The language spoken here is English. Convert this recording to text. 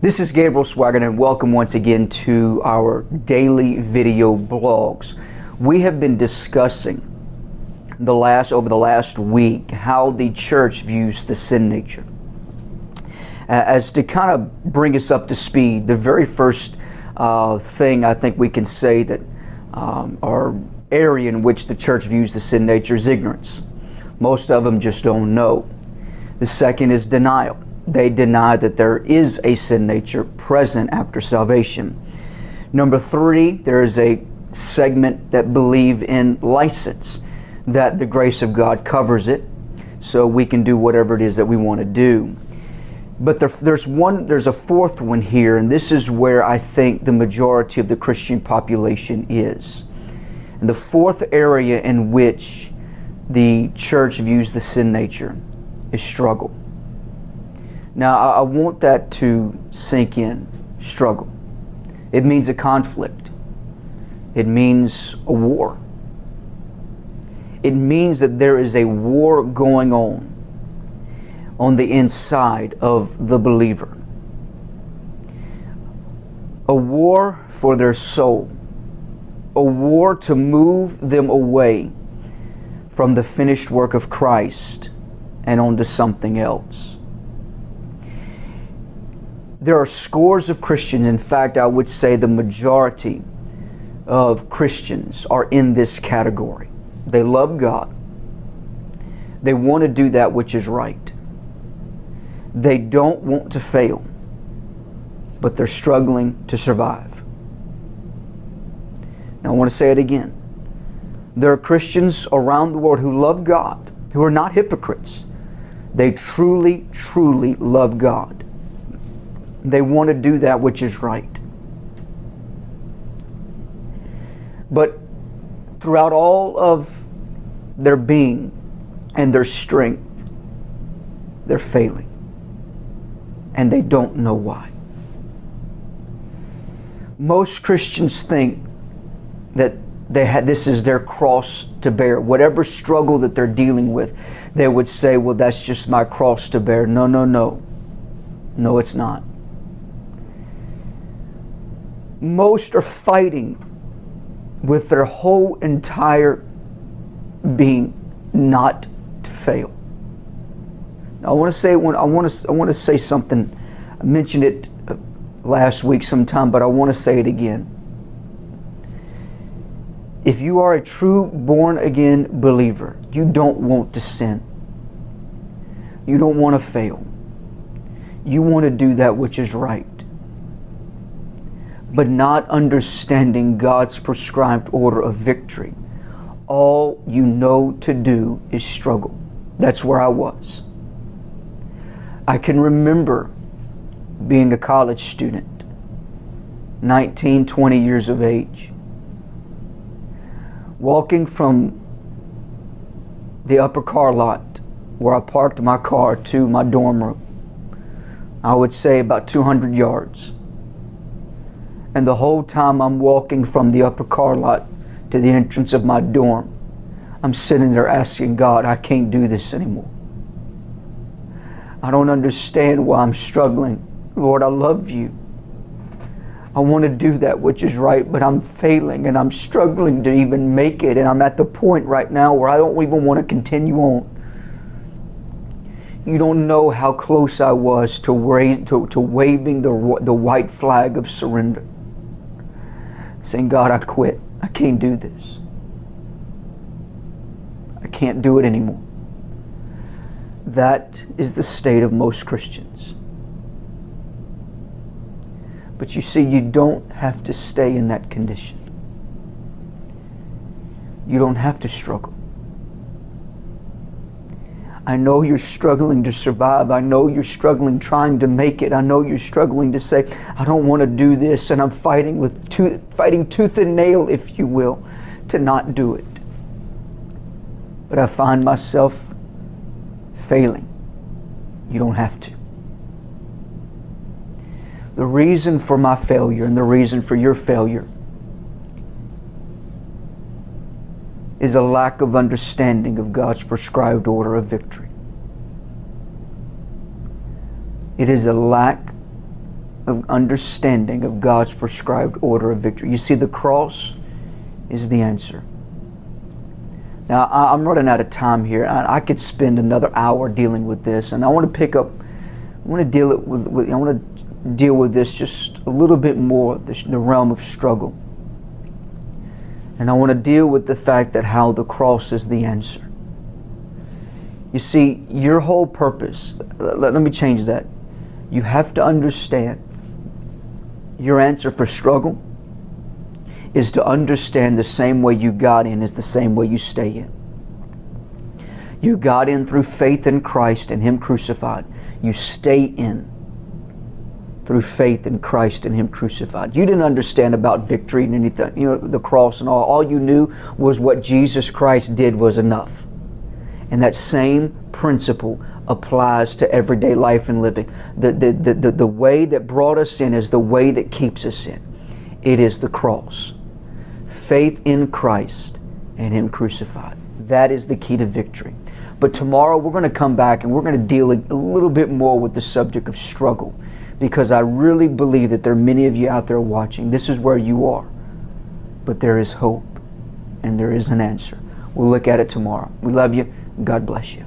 This is Gabriel Swaggart, and welcome once again to our daily video blogs. We have been discussing over the last week how the church views the sin nature. As to kind of bring us up to speed, the very first thing I think we can say that our area in which the church views the sin nature is ignorance. Most of them just don't know. The second is denial. They deny that there is a sin nature present after salvation. Number three, there is a segment that believe in license, that the grace of God covers it, so we can do whatever it is that we want to do. But there's a fourth one here, and this is where I think the majority of the Christian population is. And the fourth area in which the church views the sin nature is struggle. Now, I want that to sink in. Struggle. It means a conflict. It means a war. It means that there is a war going on the inside of the believer. A war for their soul. A war to move them away from the finished work of Christ and onto something else. There are scores of Christians, in fact, I would say the majority of Christians are in this category. They love God. They want to do that which is right. They don't want to fail, but they're struggling to survive. Now I want to say it again. There are Christians around the world who love God, who are not hypocrites. They truly, truly love God. They want to do that which is right. But throughout all of their being and their strength, they're failing. And they don't know why. Most Christians think that this is their cross to bear. Whatever struggle that they're dealing with, they would say, well, that's just my cross to bear. No, no, no. No, it's not. Most are fighting with their whole entire being not to fail. Now, I want to say something. I mentioned it last week sometime, but I want to say it again. If you are a true born-again believer, you don't want to sin. You don't want to fail. You want to do that which is right. But not understanding God's prescribed order of victory, all you know to do is struggle. That's where I was. I can remember being a college student, 19, 20 years of age, walking from the upper car lot where I parked my car to my dorm room. I would say about 200 yards. And the whole time I'm walking from the upper car lot to the entrance of my dorm, I'm sitting there asking God, I can't do this anymore. I don't understand why I'm struggling. Lord, I love you. I want to do that which is right, but I'm failing and I'm struggling to even make it. And I'm at the point right now where I don't even want to continue on. You don't know how close I was to waving the white flag of surrender. Saying, God, I quit. I can't do this. I can't do it anymore. That is the state of most Christians. But you see, you don't have to stay in that condition. You don't have to struggle. I know you're struggling to survive. I know you're struggling trying to make it. I know you're struggling to say, I don't want to do this, and I'm fighting tooth and nail, if you will, to not do it. But I find myself failing. You don't have to. The reason for my failure and the reason for your failure is a lack of understanding of God's prescribed order of victory. It is a lack of understanding of God's prescribed order of victory. You see, the cross is the answer. Now, I'm running out of time here. I could spend another hour dealing with this, and I want to pick up. I want to deal with this just a little bit more, the realm of struggle, and I want to deal with the fact that how the cross is the answer. You see, your whole purpose. Let me change that. You have to understand. Your answer for struggle is to understand the same way you got in is the same way you stay in. You got in through faith in Christ and Him crucified. You stay in through faith in Christ and Him crucified. You didn't understand about victory and anything, the cross and all. All you knew was what Jesus Christ did was enough. And that same principle applies to everyday life and living. The way that brought us in is the way that keeps us in. It is the cross. Faith in Christ and Him crucified. That is the key to victory. But tomorrow we're going to come back and we're going to deal a little bit more with the subject of struggle, because I really believe that there are many of you out there watching. This is where you are. But there is hope and there is an answer. We'll look at it tomorrow. We love you. God bless you.